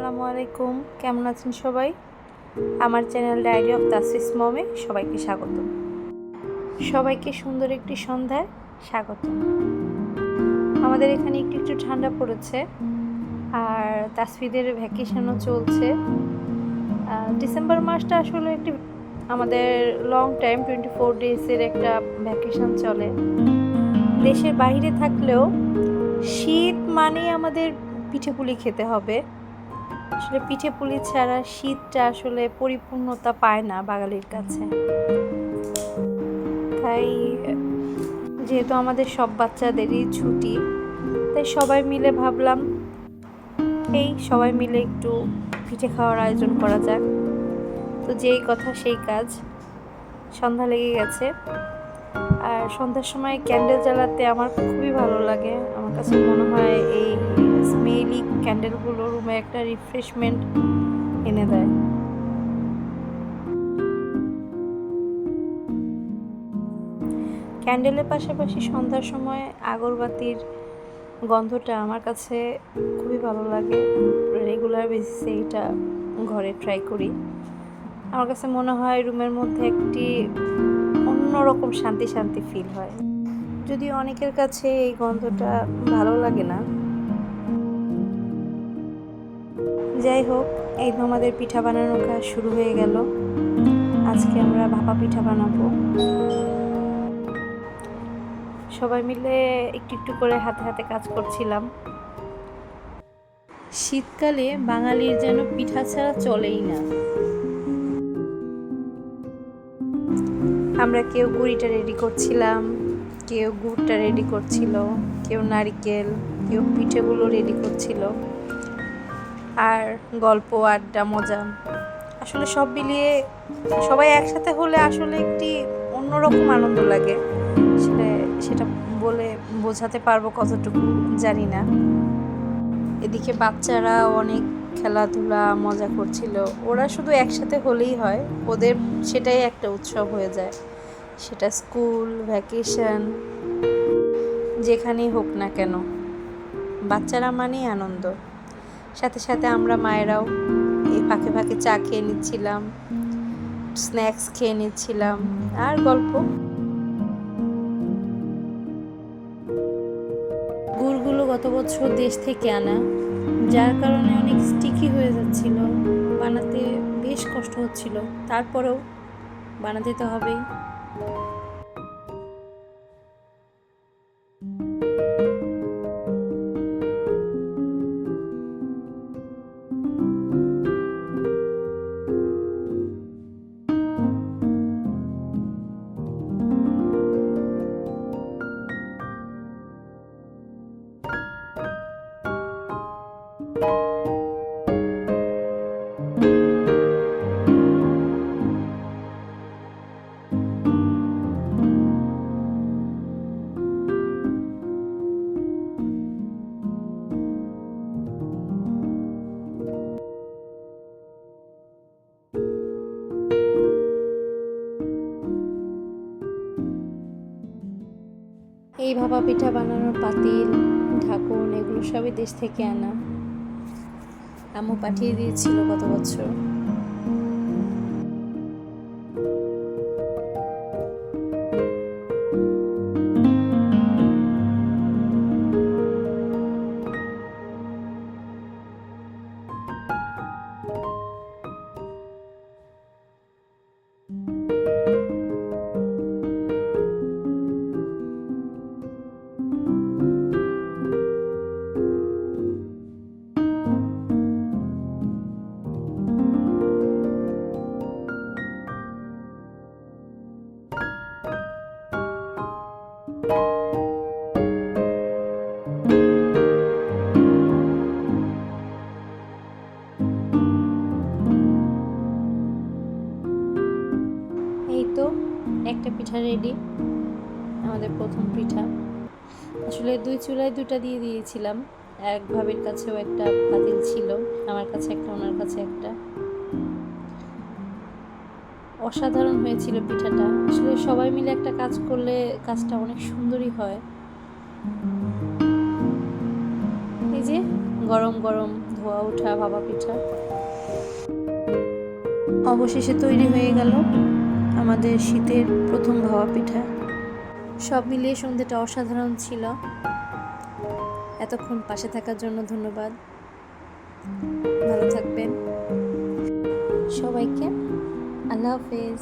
আসসালামু আলাইকুম, কেমন আছেন সবাই? আমার চ্যানেল ডায়েরি অফ তাসফিস মমে সবাইকে স্বাগতম। সবাইকে সুন্দর একটি সন্ধ্যায় স্বাগতম। আমাদের এখানে একটু একটু ঠান্ডা পড়েছে আর তাসফিদের ভ্যাকেশনও চলছে। ডিসেম্বর মাসটা আসলে একটি আমাদের লং টাইম 24 ডেজের একটা ভ্যাকেশন চলে। দেশের বাইরে থাকলেও শীত মানেই আমাদের পিঠেপুলি খেতে হবে। আসলে পিঠেপুলি ছাড়া শীতটা আসলে পরিপূর্ণতা পায় না বাঙালির কাছে। তাই যেহেতু আমাদের সব বাচ্চাদেরই ছুটি, তাই সবাই মিলে ভাবলাম সবাই মিলে একটু পিঠে খাওয়ার আয়োজন করা যাক। তো যেই কথা সেই কাজ, সন্ধ্যা লেগে গেছে। আর সন্ধ্যার সময় ক্যান্ডেল জ্বালাতে আমার খুবই ভালো লাগে। আমার কাছে মনে হয় এই স্মেলি ক্যান্ডেলগুলো রুমে একটা রিফ্রেশমেন্ট এনে দেয়। ক্যান্ডেলের পাশাপাশি সন্ধ্যার সময় আগরবাতির গন্ধটা আমার কাছে খুবই ভালো লাগে। রেগুলার বেসিসে এটা ঘরে ট্রাই করি। আমার কাছে মনে হয় রুমের মধ্যে একটি অন্যরকম শান্তি শান্তি ফিল হয়। যদিও অনেকের কাছে এই গন্ধটা ভালো লাগে না। যাই হোক, এই তো আমাদের পিঠা বানানোর কাজ শুরু হয়ে গেল। আজকে আমরা ভাপা পিঠা বানাবো। সবাই মিলে একটু একটু করে হাতে হাতে কাজ করছিলাম। শীতকালে বাঙালির যেন পিঠা ছাড়া চলেই না। আমরা কেউ গুঁড়িটা রেডি করছিলাম, কেউ গুড়টা রেডি করছিল, কেউ নারিকেল, কেউ পিঠেগুলো রেডি করছিল। আর গল্প, আড্ডা, মজা, আসলে সব মিলিয়ে সবাই একসাথে হলে আসলে একটি অন্যরকম আনন্দ লাগে। সেটা বলে বোঝাতে পারবো কতটুকু জানি না। এদিকে বাচ্চারা অনেক খেলাধুলা মজা করছিল। ওরা শুধু একসাথে হলেই হয়, ওদের সেটাই একটা উৎসব হয়ে যায়। সেটা স্কুল, ভ্যাকেশন, যেখানেই হোক না কেন, বাচ্চারা মানেই আনন্দ। সাথে সাথে আমরা মায়েরাও এই ফাঁকে ফাঁকে চা খেয়ে নিচ্ছিলাম, স্ন্যাক্স খেয়ে নিচ্ছিলাম আর গল্প। গুড়গুলো গত বছর দেশ থেকে আনা, যার কারণে অনেক স্টিকি হয়ে যাচ্ছিল, বানাতে বেশ কষ্ট হচ্ছিল। তারপরেও বানাতে তো হবেই। এই ভাপা পিঠা বানানোর পাতিল, ঢাকন, এগুলো সবই দেশ থেকে আনা। আম্মু পাঠিয়ে দিয়েছিল গত বছর। এই তো একটা পিঠা রেডি, আমাদের প্রথম পিঠা। আসলে দুই চুলায় দুটা দিয়ে দিয়েছিলাম। এক ভাবির কাছেও একটা পাতিল ছিল, আমার কাছে একটা, ওনার কাছে একটা। অসাধারণ হয়েছিল পিঠাটা। আসলে সবাই মিলে একটা কাজ করলে কাজটা অনেক সুন্দরই হয়। এই যে গরম গরম ধোয়া ওঠা ভাপা পিঠা। অবশেষে তৈরি হয়ে গেল আমাদের শীতের প্রথম ভাপা পিঠা। সব মিলিয়ে সন্ধ্যাটা অসাধারণ ছিল। এতক্ষণ পাশে থাকার জন্য ধন্যবাদ। ভালো থাকবেন সবাইকে। আল্লাহ হাফেজ।